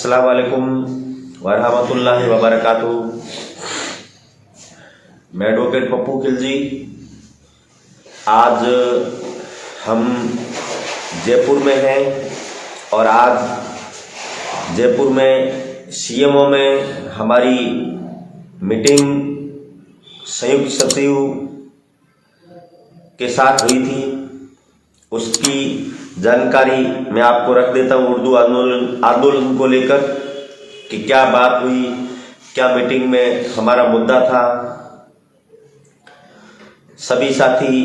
अस्सलाम वालेकुम वरहमतुल्लाहि वबरकातुहू। मैं एडवोकेट पप्पू खिलजी। आज हम जयपुर में हैं और आज जयपुर में सीएमओ में हमारी मीटिंग संयुक्त सचिव के साथ हुई थी। उसकी जानकारी मैं आपको रख देता हूँ उर्दू आंदोलन को लेकर कि क्या बात हुई, क्या मीटिंग में हमारा मुद्दा था। सभी साथी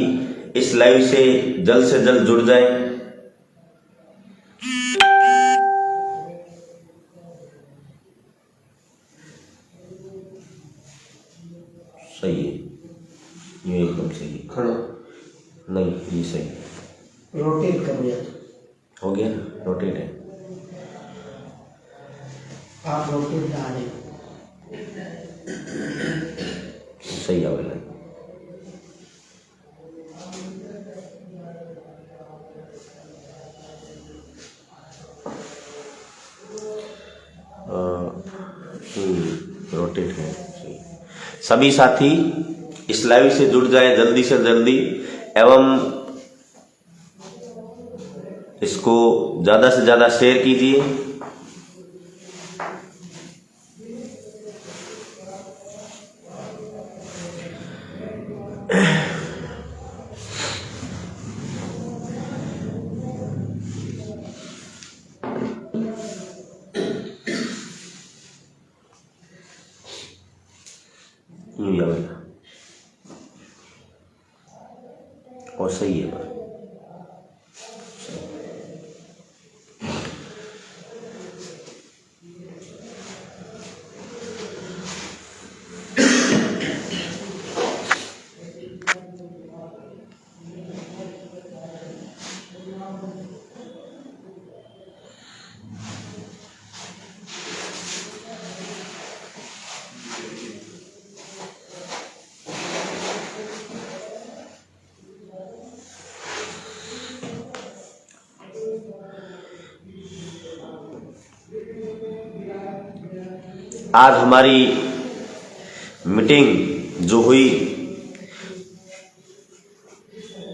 इस लाइव से जल्द जुड़ जाएं। सही है, ये एकदम सही है। खड़ो नहीं, ये सही है। रोटेट कर दिया हो गया, रोटेट है। आप रोटेट डालें। सही आवेला। रोटेट है। सभी साथी इस लाइव से जुड़ जाए जल्दी से जल्दी एवं इसको ज्यादा से ज्यादा शेयर कीजिए। और सही है। आज हमारी मीटिंग जो हुई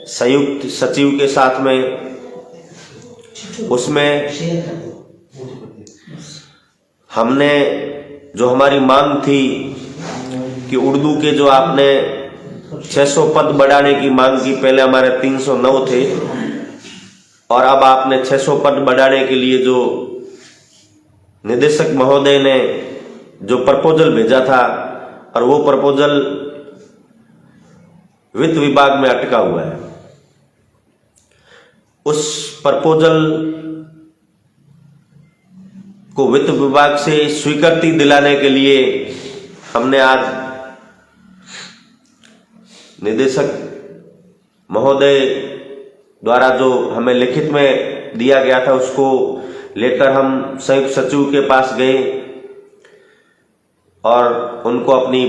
संयुक्त सचिव के साथ में, उसमें हमने जो हमारी मांग थी कि उर्दू के जो आपने 600 पद बढ़ाने की मांग की, पहले हमारे 309 थे और अब आपने 600 पद बढ़ाने के लिए जो निदेशक महोदय ने जो प्रपोजल भेजा था और वो प्रपोजल वित्त विभाग में अटका हुआ है। उस प्रपोजल को वित्त विभाग से स्वीकृति दिलाने के लिए हमने आज निदेशक महोदय द्वारा जो हमें लिखित में दिया गया था उसको लेकर हम संयुक्त सचिव के पास गए और उनको अपनी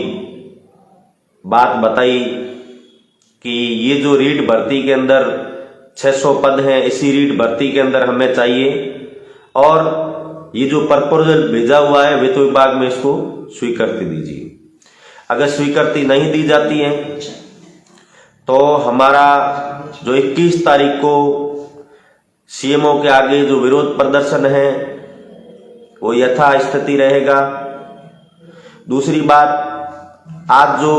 बात बताई कि ये जो रीट भर्ती के अंदर 600 पद हैं, इसी रीट भर्ती के अंदर हमें चाहिए और ये जो प्रपोजल भेजा हुआ है वित्त विभाग में इसको स्वीकृति दीजिए। अगर स्वीकृति नहीं दी जाती है तो हमारा जो 21 तारीख को सीएमओ के आगे जो विरोध प्रदर्शन है वो यथास्थिति रहेगा। दूसरी बात, आज जो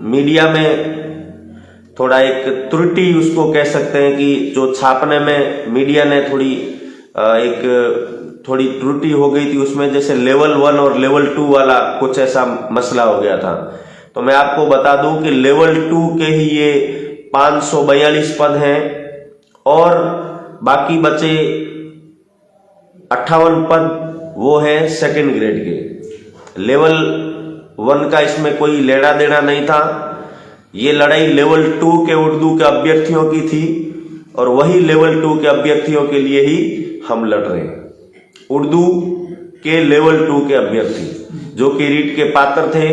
मीडिया में थोड़ा एक त्रुटि उसको कह सकते हैं कि जो छापने में मीडिया ने थोड़ी त्रुटि हो गई थी उसमें, जैसे लेवल 1 और लेवल 2 वाला कुछ ऐसा मसला हो गया था। तो मैं आपको बता दूं कि लेवल 2 के ही ये 542 पद हैं और बाकी बचे 58 पद वो हैं सेकंड ग्रेड के। लेवल 1 का इसमें कोई लेना देना नहीं था। ये लड़ाई लेवल 2 के उर्दू के अभ्यर्थियों की थी और वही लेवल 2 के अभ्यर्थियों के लिए ही हम लड़ रहे हैं। उर्दू के लेवल 2 के अभ्यर्थी जो कि रीट के पात्र थे,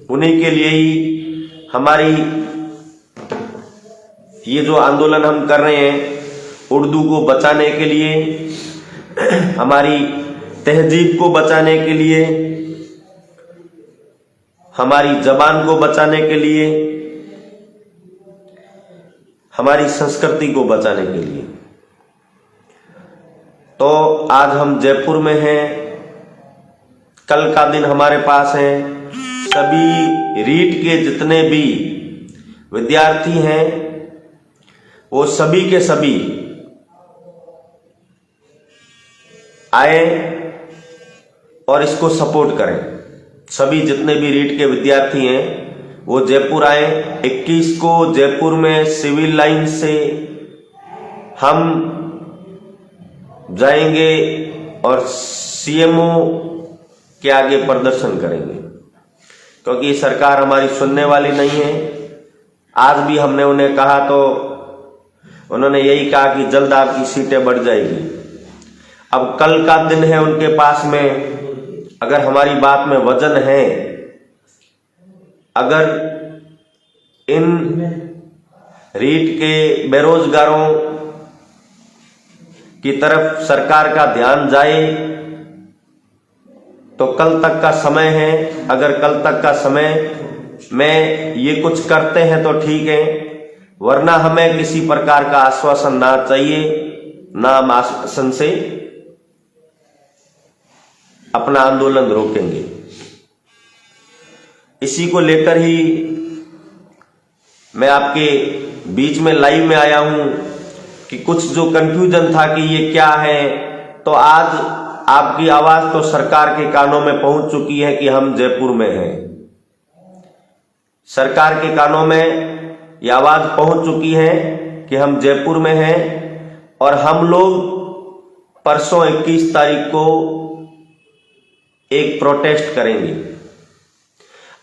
उन्हीं के लिए ही हमारी ये जो आंदोलन हम कर रहे हैं उर्दू को बचाने के लिए। हमारी तहजीब को बचाने के लिए, हमारी जबान को बचाने के लिए, हमारी संस्कृति को बचाने के लिए। तो आज हम जयपुर में हैं, कल का दिन हमारे पास है। सभी रीट के जितने भी विद्यार्थी हैं वो सभी के सभी आए और इसको सपोर्ट करें। सभी जितने भी रीट के विद्यार्थी हैं वो जयपुर आए। 21 को जयपुर में सिविल लाइन से हम जाएंगे और सीएमओ के आगे प्रदर्शन करेंगे, क्योंकि ये सरकार हमारी सुनने वाली नहीं है। आज भी हमने उन्हें कहा तो उन्होंने यही कहा कि जल्द आपकी सीटें बढ़ जाएगी। अब कल का दिन है उनके पास में, अगर हमारी बात में वजन है, अगर इन रीट के बेरोजगारों की तरफ सरकार का ध्यान जाए तो कल तक का समय है। अगर कल तक का समय में ये कुछ करते हैं तो ठीक है, वरना हमें किसी प्रकार का आश्वासन ना चाहिए, ना हम आश्वासन से अपना आंदोलन रोकेंगे। इसी को लेकर ही मैं आपके बीच में लाइव में आया हूं कि कुछ जो कंफ्यूजन था कि ये क्या है, तो आज आपकी आवाज तो सरकार के कानों में पहुंच चुकी है कि हम जयपुर में हैं। सरकार के कानों में ये आवाज पहुंच चुकी है कि हम जयपुर में हैं और हम लोग परसों 21 तारीख को एक प्रोटेस्ट करेंगे।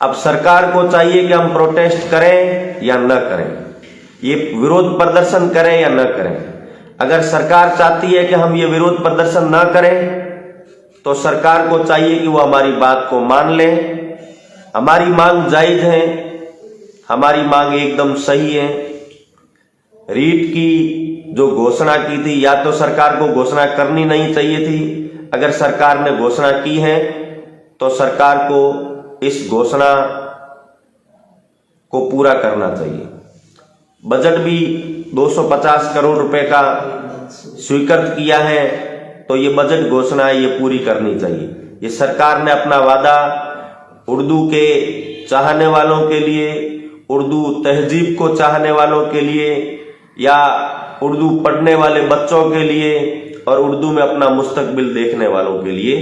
अब सरकार को चाहिए कि हम प्रोटेस्ट करें या न करें, ये विरोध प्रदर्शन करें या न करें। अगर सरकार चाहती है कि हम ये विरोध प्रदर्शन न करें तो सरकार को चाहिए कि वो हमारी बात को मान ले। हमारी मांग जायज है, हमारी मांग एकदम सही है। रीट की जो घोषणा की थी, या तो सरकार को घोषणा करनी नहीं चाहिए थी। अगर सरकार ने घोषणा की है तो सरकार को इस घोषणा को पूरा करना चाहिए। बजट भी 250 करोड़ रुपए का स्वीकृत किया है, तो ये बजट घोषणा ये पूरी करनी चाहिए। ये सरकार ने अपना वादा उर्दू के चाहने वालों के लिए, उर्दू तहजीब को चाहने वालों के लिए, या उर्दू पढ़ने वाले बच्चों के लिए और उर्दू में अपना मुस्तकबिल देखने वालों के लिए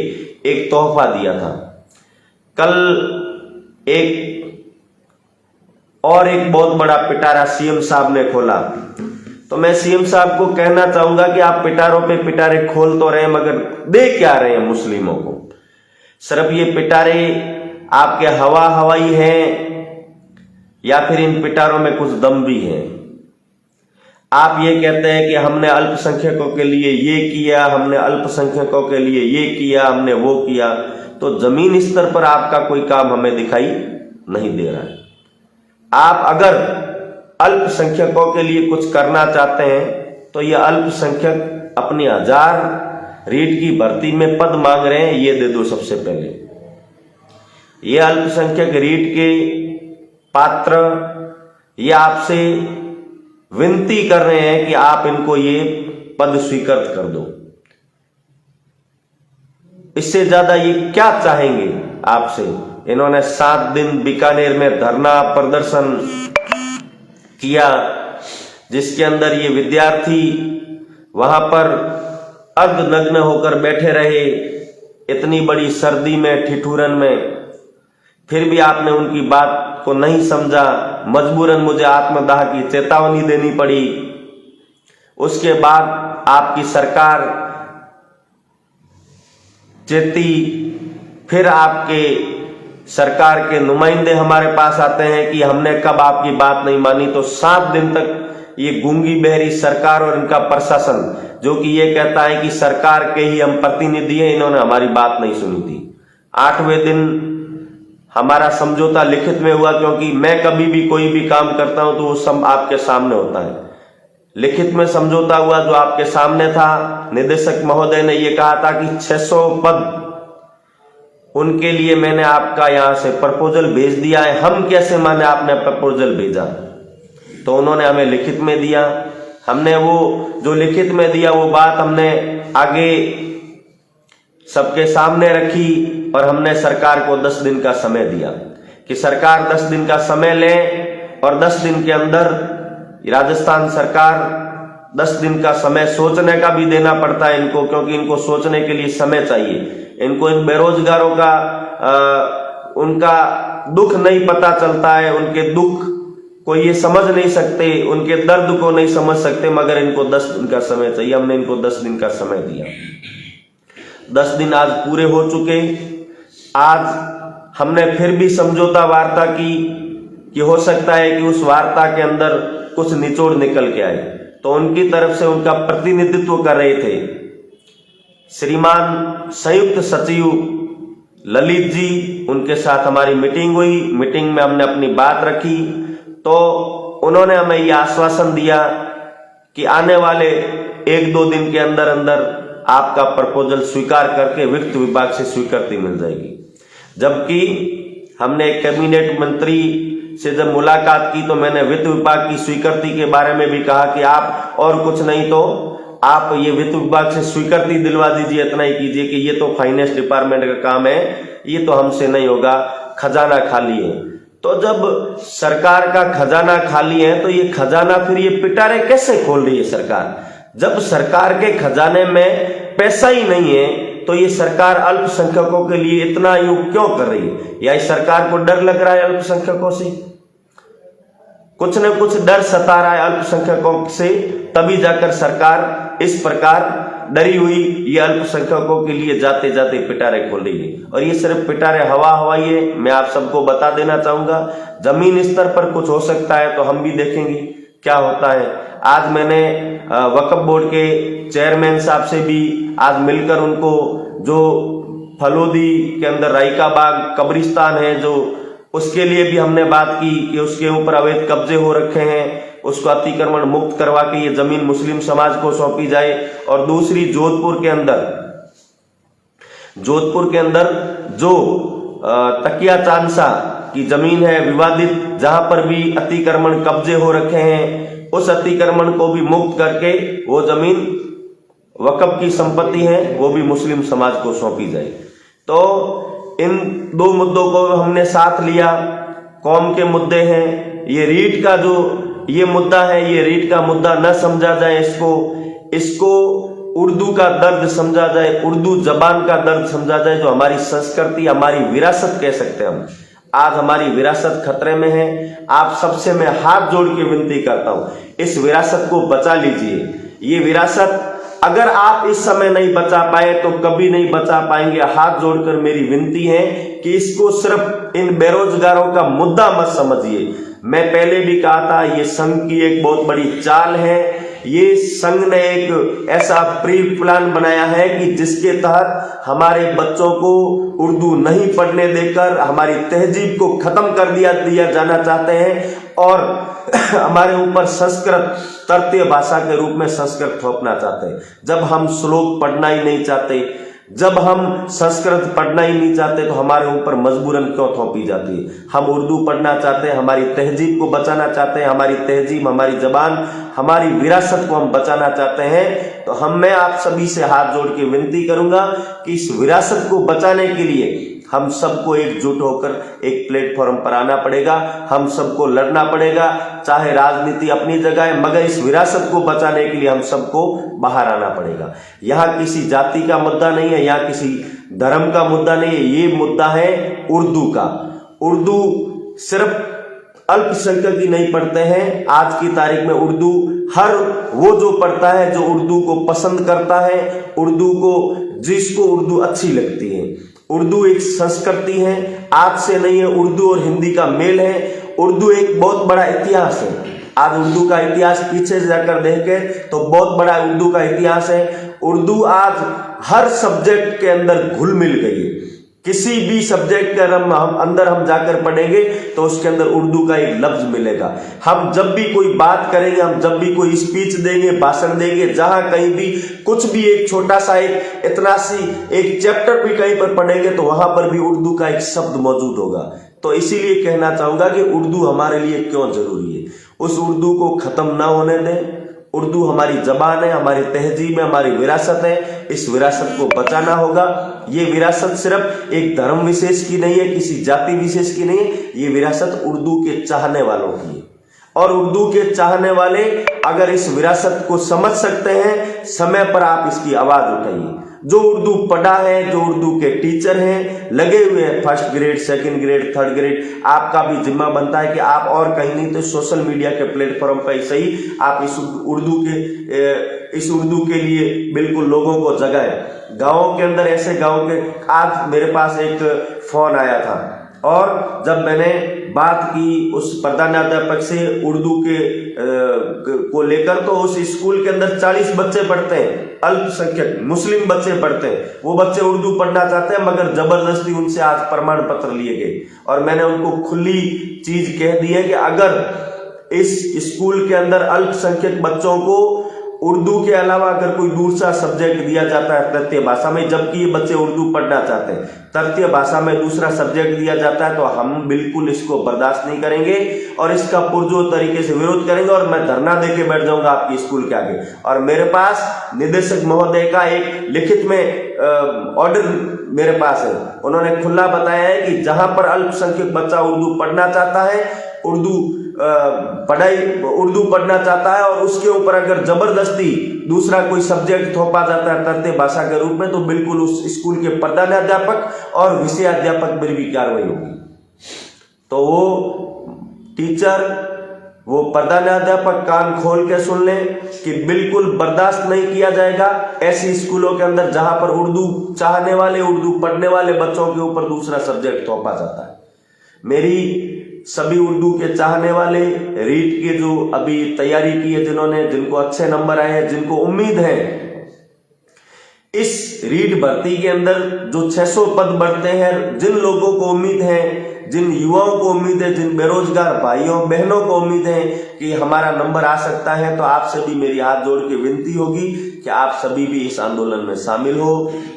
एक तोहफा दिया था। कल एक बहुत बड़ा पिटारा सीएम साहब ने खोला, तो मैं सीएम साहब को कहना चाहूंगा कि आप पिटारों पे पिटारे खोल तो रहे हैं, मगर दे क्या रहे हैं मुस्लिमों को? सिर्फ ये पिटारे आपके हवाई हैं या फिर इन पिटारों में कुछ दम भी है? आप ये कहते हैं कि हमने अल्पसंख्यकों के लिए ये किया, हमने अल्पसंख्यकों के लिए ये किया, हमने वो किया, तो जमीन स्तर पर आपका कोई काम हमें दिखाई नहीं दे रहा है। आप अगर अल्पसंख्यकों के लिए कुछ करना चाहते हैं तो ये अल्पसंख्यक अपनी 1000 रीट की भर्ती में पद मांग रहे हैं, ये दे दो सबसे पहले। ये अल्पसंख्यक रीट के पात्र ये आपसे विनती कर रहे हैं कि आप इनको ये पद स्वीकृत कर दो। इससे ज्यादा ये क्या चाहेंगे आपसे? इन्होंने 7 दिन बीकानेर में धरना प्रदर्शन किया, जिसके अंदर ये विद्यार्थी वहां पर अर्धनग्न होकर बैठे रहे, इतनी बड़ी सर्दी में, ठिठुरन में। फिर भी आपने उनकी बात को नहीं समझा। मजबूरन मुझे आत्मदाह की चेतावनी देनी पड़ी। उसके बाद आपकी सरकार चेती, फिर आपके सरकार के नुमाइंदे हमारे पास आते हैं कि हमने कब आपकी बात नहीं मानी। तो 7 दिन तक ये गूंगी बहरी सरकार और इनका प्रशासन, जो कि ये कहता है कि सरकार के ही हम प्रतिनिधि हैं, इन्होंने हमारी बात नहीं सुनी थी। 8वें दिन हमारा समझौता लिखित में हुआ, क्योंकि मैं कभी भी कोई भी काम करता हूं तो वो सब आपके सामने होता है। लिखित में समझौता हुआ जो आपके सामने था। निदेशक महोदय ने यह कहा था कि 600 पद उनके लिए मैंने आपका यहां से प्रपोजल भेज दिया है। हम कैसे माने आपने प्रपोजल भेजा? तो उन्होंने हमें लिखित में दिया। हमने वो जो लिखित में दिया वो बात हमने आगे सबके सामने रखी और हमने सरकार को 10 दिन का समय दिया कि सरकार 10 दिन का समय ले और 10 दिन के अंदर राजस्थान सरकार 10 दिन का समय सोचने का भी देना पड़ता है इनको, क्योंकि इनको सोचने के लिए समय चाहिए। इनको इन बेरोजगारों का उनका दुख नहीं पता चलता है, उनके दुख को ये समझ नहीं सकते, उनके दर्द को नहीं समझ सकते, मगर इनको 10 दिन का समय चाहिए। हमने इनको 10 दिन का समय दिया। 10 दिन आज पूरे हो चुके। आज हमने फिर भी समझौता वार्ता की कि हो सकता है कि उस वार्ता के अंदर कुछ निचोड़ निकल के आए। तो उनकी तरफ से उनका प्रतिनिधित्व कर रहे थे श्रीमान संयुक्त सचिव ललित जी। उनके साथ हमारी मीटिंग हुई। मीटिंग में हमने अपनी बात रखी तो उन्होंने हमें यह आश्वासन दिया कि आने वाले 1-2 दिन के अंदर अंदर आपका प्रपोजल स्वीकार करके वित्त विभाग से स्वीकृति मिल जाएगी। जबकि हमने कैबिनेट मंत्री से जब मुलाकात की तो मैंने वित्त विभाग की स्वीकृति के बारे में भी कहा कि आप और कुछ नहीं तो आप ये वित्त विभाग से स्वीकृति दिलवा दीजिए, इतना ही कीजिए कि ये तो फाइनेंस डिपार्टमेंट का काम है, ये तो हमसे नहीं होगा, खजाना खाली है। तो जब सरकार का खजाना खाली है तो ये खजाना फिर ये पिटारे कैसे खोल रही है सरकार? जब सरकार के खजाने में पैसा ही नहीं है तो ये सरकार अल्पसंख्यकों के लिए इतना योग क्यों कर रही है? या इस सरकार को डर लग रहा है अल्पसंख्यकों से? कुछ न कुछ डर सता रहा है अल्पसंख्यकों से, तभी जाकर सरकार इस प्रकार डरी हुई ये अल्पसंख्यकों के लिए जाते जाते पिटारे खोल रही है। और ये सिर्फ पिटारे हवा हवाई है। मैं आप सबको बता देना चाहूंगा, जमीन स्तर पर कुछ हो सकता है तो हम भी देखेंगे क्या होता है। आज मैंने वक्फ बोर्ड के चेयरमैन साहब से भी आज मिलकर उनको जो फलोदी के अंदर रायका बाग कब्रिस्तान है जो उसके लिए भी हमने बात की कि उसके ऊपर अवैध कब्जे हो रखे हैं, उसको अतिक्रमण मुक्त करवा के ये जमीन मुस्लिम समाज को सौंपी जाए। और दूसरी जोधपुर के अंदर जो तकिया चांसा की जमीन है विवादित, जहां पर भी अतिक्रमण कब्जे हो रखे हैं, उस अतिक्रमण को भी मुक्त करके वो जमीन वक्फ की संपत्ति है वो भी मुस्लिम समाज को सौंपी जाए। तो इन 2 मुद्दों को हमने साथ लिया। कौम के मुद्दे हैं, ये रीट का जो ये मुद्दा है, ये रीट का मुद्दा न समझा जाए, इसको उर्दू का दर्द समझा जाए, उर्दू जबान का दर्द समझा जाए, जो हमारी संस्कृति हमारी विरासत कह सकते हैं हम। आज हमारी विरासत खतरे में है। आप सबसे मैं हाथ जोड़ के विनती करता हूं, इस विरासत को बचा लीजिए। ये विरासत अगर आप इस समय नहीं बचा पाए तो कभी नहीं बचा पाएंगे। हाथ जोड़कर मेरी विनती है कि इसको सिर्फ इन बेरोजगारों का मुद्दा मत समझिए। मैं पहले भी कहा था ये संघ की एक बहुत बड़ी चाल है। ये संघ ने एक ऐसा प्री प्लान बनाया है कि जिसके तहत हमारे बच्चों को उर्दू नहीं पढ़ने देकर हमारी तहजीब को खत्म कर दिया जाना चाहते हैं और हमारे ऊपर संस्कृत तृतीय भाषा के रूप में संस्कृत थोपना चाहते हैं। जब हम श्लोक पढ़ना ही नहीं चाहते, जब हम संस्कृत पढ़ना ही नहीं चाहते तो हमारे ऊपर मजबूरन क्यों थोपी जाती है? हम उर्दू पढ़ना चाहते हैं, हमारी तहजीब को बचाना चाहते हैं, हमारी तहजीब हमारी जबान हमारी विरासत को हम बचाना चाहते हैं। तो मैं आप सभी से हाथ जोड़ के विनती करूंगा कि इस विरासत को बचाने के लिए हम सबको एकजुट होकर एक प्लेटफॉर्म पर आना पड़ेगा, हम सबको लड़ना पड़ेगा। चाहे राजनीति अपनी जगह है, मगर इस विरासत को बचाने के लिए हम सबको बाहर आना पड़ेगा। यहाँ किसी जाति का मुद्दा नहीं है, यहाँ किसी धर्म का मुद्दा नहीं है, ये मुद्दा है उर्दू का। उर्दू सिर्फ अल्पसंख्यक ही नहीं पढ़ते हैं। आज की तारीख में उर्दू हर वो जो पढ़ता है जो उर्दू को पसंद करता है, उर्दू को जिसको उर्दू अच्छी लगती है। उर्दू एक संस्कृति है, आज से नहीं है, उर्दू और हिंदी का मेल है। उर्दू एक बहुत बड़ा इतिहास है। आज उर्दू का इतिहास पीछे जाकर देखे तो बहुत बड़ा उर्दू का इतिहास है। उर्दू आज हर सब्जेक्ट के अंदर घुल मिल गई है। किसी भी सब्जेक्ट के अंदर हम जाकर पढ़ेंगे तो उसके अंदर उर्दू का एक लफ्ज मिलेगा। हम जब भी कोई बात करेंगे, हम जब भी कोई स्पीच देंगे, भाषण देंगे, जहां कहीं भी कुछ भी एक छोटा सा इतना सी एक चैप्टर भी कहीं पर पढ़ेंगे तो वहां पर भी उर्दू का एक शब्द मौजूद होगा। तो इसीलिए कहना चाहूंगा कि उर्दू हमारे लिए क्यों जरूरी है, उस उर्दू को खत्म ना होने दें। उर्दू हमारी जबान है, हमारी तहजीब है, हमारी विरासत है, इस विरासत को बचाना होगा। ये विरासत सिर्फ एक धर्म विशेष की नहीं है, किसी जाति विशेष की नहीं है, ये विरासत उर्दू के चाहने वालों की है। और उर्दू के चाहने वाले अगर इस विरासत को समझ सकते हैं, समय पर आप इसकी आवाज उठाइए। जो उर्दू पढ़ा है, जो उर्दू के टीचर हैं, लगे हुए हैं, first grade, second grade, third grade, आपका भी जिम्मा बनता है कि आप और कहीं नहीं तो सोशल मीडिया के प्लेटफॉर्म पर सही आप इस उर्दू के लिए बिल्कुल लोगों को जगाएं। गाँव के अंदर ऐसे गाँव के, आज मेरे पास एक फोन आया था और जब मैंने बात की उस प्रधानाध्यापक से उर्दू को लेकर, तो उस स्कूल के अंदर 40 बच्चे पढ़ते हैं, अल्पसंख्यक मुस्लिम बच्चे पढ़ते हैं। वो बच्चे उर्दू पढ़ना चाहते हैं मगर जबरदस्ती उनसे आज प्रमाण पत्र लिए गए। और मैंने उनको खुली चीज कह दी है कि अगर इस स्कूल के अंदर अल्पसंख्यक बच्चों को उर्दू के अलावा अगर कोई दूसरा सब्जेक्ट दिया जाता है तृतीय भाषा में, जबकि ये बच्चे उर्दू पढ़ना चाहते हैं, तृतीय भाषा में दूसरा सब्जेक्ट दिया जाता है, तो हम बिल्कुल इसको बर्दाश्त नहीं करेंगे और इसका पुरजोर तरीके से विरोध करेंगे। और मैं धरना देके बैठ जाऊंगा आपके स्कूल के आगे। और मेरे पास निदेशक महोदय का एक लिखित में ऑर्डर मेरे पास है। उन्होंने खुला बताया है कि जहां पर अल्पसंख्यक बच्चा उर्दू पढ़ना चाहता है, उर्दू पढ़ना चाहता है और उसके ऊपर अगर जबरदस्ती दूसरा कोई सब्जेक्ट थोपा जाता है तृतीय भाषा के रूप में, तो बिल्कुल उस स्कूल के प्रधानाध्यापक और विषयाध्यापक पर भी कार्रवाई होगी। तो वो टीचर, वो प्रधानाध्यापक कान खोल के सुन लें कि बिल्कुल बर्दाश्त नहीं किया जाएगा ऐसी स्कूलों के अंदर जहां पर उर्दू चाहने वाले, उर्दू पढ़ने वाले बच्चों के ऊपर दूसरा सब्जेक्ट थोपा जाता है। मेरी सभी उर्दू के चाहने वाले, रीट के जो अभी तैयारी की है जिनको अच्छे नंबर आए हैं, जिनको उम्मीद है इस रीट भर्ती के अंदर जो 600 पद बढ़ते हैं, जिन लोगों को उम्मीद है, जिन युवाओं को उम्मीद है, जिन बेरोजगार भाइयों बहनों को उम्मीद है कि हमारा नंबर आ सकता है, तो आप सभी मेरी हाथ जोड़ के विनती होगी कि आप सभी भी इस आंदोलन में शामिल हो।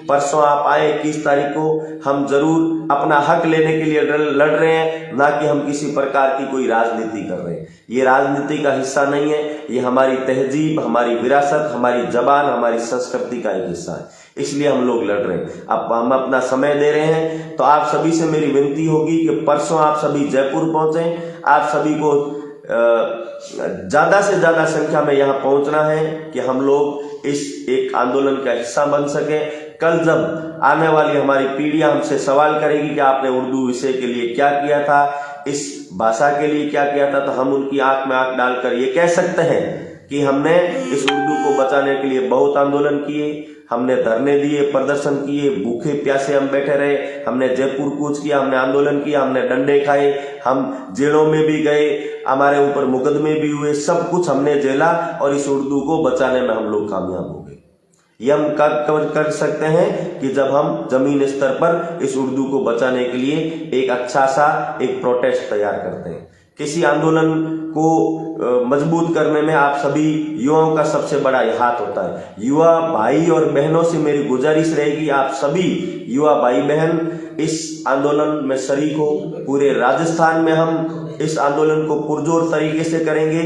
परसों आप आए 21 तारीख को, हम जरूर अपना हक लेने के लिए लड़ रहे हैं, ना कि हम किसी प्रकार की कोई राजनीति कर रहे हैं। ये राजनीति का हिस्सा नहीं है, ये हमारी तहजीब, हमारी विरासत, हमारी जबान, हमारी संस्कृति का एक हिस्सा है, इसलिए हम लोग लड़ रहे हैं। अब हम अपना समय दे रहे हैं, तो आप सभी से मेरी विनती होगी कि परसों आप सभी जयपुर पहुंचे। आप सभी को ज्यादा से ज्यादा संख्या में यहाँ पहुंचना है कि हम लोग इस एक आंदोलन का हिस्सा बन सके। कल जब आने वाली हमारी पीढ़ियां हमसे सवाल करेगी कि आपने उर्दू विषय के लिए क्या किया था, इस भाषा के लिए क्या किया था, तो हम उनकी आंख में आंख डालकर ये कह सकते हैं कि हमने इस उर्दू को बचाने के लिए बहुत आंदोलन किए, हमने धरने दिए, प्रदर्शन किए, भूखे प्यासे हम बैठे रहे, हमने जयपुर कूच किया, हमने आंदोलन किया, हमने डंडे खाए, हम जेलों में भी गए, हमारे ऊपर मुकदमे भी हुए, सब कुछ हमने झेला और इस उर्दू को बचाने में हम लोग कामयाब हो गए। ये हम कब कर सकते हैं कि जब हम जमीन स्तर पर इस उर्दू को बचाने के लिए एक अच्छा सा एक प्रोटेस्ट तैयार करते हैं। किसी आंदोलन को मजबूत करने में आप सभी युवाओं का सबसे बड़ा हाथ होता है। युवा भाई और बहनों से मेरी गुजारिश रहेगी, आप सभी युवा भाई बहन इस आंदोलन में शरीक हो। पूरे राजस्थान में हम इस आंदोलन को पुरजोर तरीके से करेंगे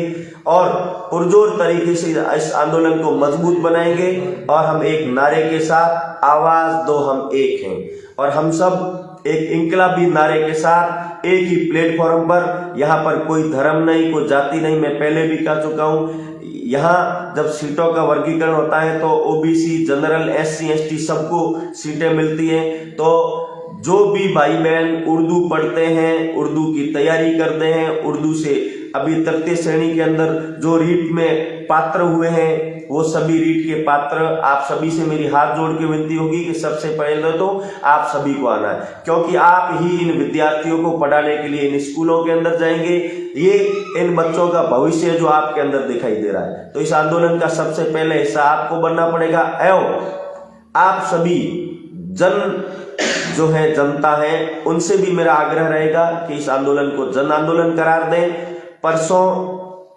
और पुरजोर तरीके से इस आंदोलन को मजबूत बनाएंगे और हम एक नारे के साथ आवाज दो हम एक हैं, और हम सब एक इंकलाबी नारे के साथ एक ही प्लेटफॉर्म पर, यहाँ पर कोई धर्म नहीं, कोई जाति नहीं। मैं पहले भी कह चुका हूँ, यहाँ जब सीटों का वर्गीकरण होता है तो ओबीसी, जनरल, एससी, एसटी सबको सीटें मिलती हैं। तो जो भी भाई बहन उर्दू पढ़ते हैं, उर्दू की तैयारी करते हैं, उर्दू से अभी तृतीय श्रेणी के अंदर जो रीट में पात्र हुए हैं, वो सभी रीट के पात्र, आप सभी से मेरी हाथ जोड़ के विनती होगी कि सबसे पहले तो आप सभी को आना है, क्योंकि आप ही इन विद्यार्थियों को पढ़ाने के लिए इन स्कूलों के अंदर जाएंगे। ये इन बच्चों का भविष्य जो आपके अंदर दिखाई दे रहा है, तो इस आंदोलन का सबसे पहले हिस्सा आपको बनना पड़ेगा। एवं आप सभी जो है जनता है उनसे भी मेरा आग्रह रहेगा कि इस आंदोलन को जन आंदोलन करार दें। परसों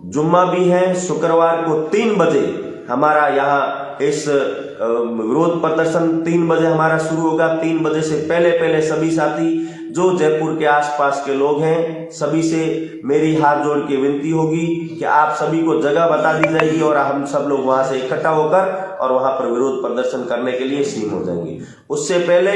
जुम्मा भी है, शुक्रवार को 3 बजे हमारा यहाँ इस विरोध प्रदर्शन 3 बजे हमारा शुरू होगा। 3 बजे से पहले सभी साथी जो जयपुर के आसपास के लोग हैं सभी से मेरी हाथ जोड़ के विनती होगी कि आप सभी को जगह बता दी जाएगी और हम सब लोग वहां से इकट्ठा होकर और वहां पर विरोध प्रदर्शन करने के लिए सीम हो जाएंगे। उससे पहले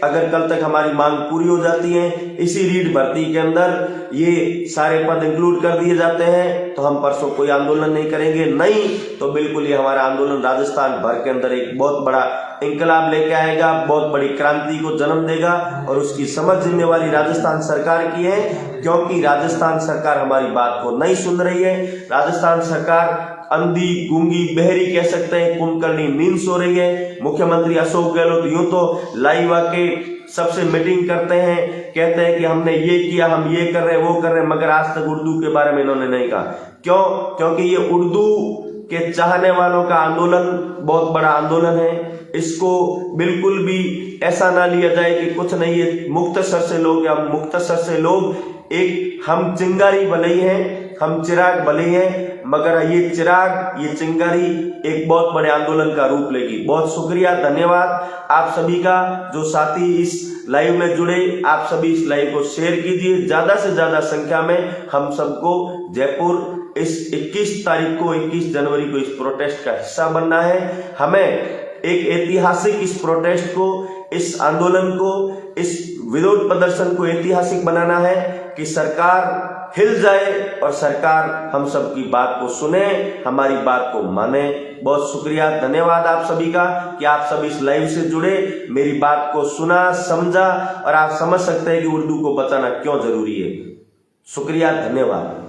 अगर कल तक हमारी मांग पूरी हो जाती है, इसी रीट भर्ती के अंदर ये सारे पद इंक्लूड कर दिए जाते हैं, तो हम परसों कोई आंदोलन नहीं करेंगे। नहीं तो बिल्कुल ये हमारा आंदोलन राजस्थान भर के अंदर एक बहुत बड़ा इंकलाब लेके आएगा, बहुत बड़ी क्रांति को जन्म देगा और उसकी समझ जिम्मेवारी राजस्थान सरकार की है, क्योंकि राजस्थान सरकार हमारी बात को नहीं सुन रही है। राजस्थान सरकार अंधी गूंगी बहरी कह सकते हैं, कुंभकर्णी नींद सो रही है। मुख्यमंत्री अशोक गहलोत यूं तो लाइव आके सबसे मीटिंग करते हैं, कहते हैं कि हमने ये किया, हम ये कर रहे हैं, वो कर रहे हैं, मगर आज तक उर्दू के बारे में इन्होंने नहीं कहा। क्यों? क्योंकि ये उर्दू के चाहने वालों का आंदोलन बहुत बड़ा आंदोलन है। इसको बिल्कुल भी ऐसा ना लिया जाए कि कुछ नहीं, ये मुख्तसर से लोग या मुख्तसर से लोग एक हम चिंगारी भले ही हैं, हम चिराग भले ही हैं, मगर ये चिराग ये चिंगारी एक बहुत बड़े आंदोलन का रूप लेगी। बहुत शुक्रिया, धन्यवाद आप सभी का जो साथी इस लाइव में जुड़े। आप सभी इस लाइव को शेयर कीजिए, ज्यादा से ज्यादा संख्या में हम सबको जयपुर इस 21 तारीख को 21 जनवरी को इस प्रोटेस्ट का हिस्सा बनना है। हमें एक ऐतिहासिक इस प्रोटेस्ट को, इस आंदोलन को, इस विरोध प्रदर्शन को ऐतिहासिक बनाना है कि सरकार हिल जाए और सरकार हम सब की बात को सुने, हमारी बात को माने। बहुत शुक्रिया, धन्यवाद आप सभी का कि आप सब इस लाइव से जुड़े, मेरी बात को सुना, समझा और आप समझ सकते हैं कि उर्दू को बचाना क्यों जरूरी है। शुक्रिया, धन्यवाद।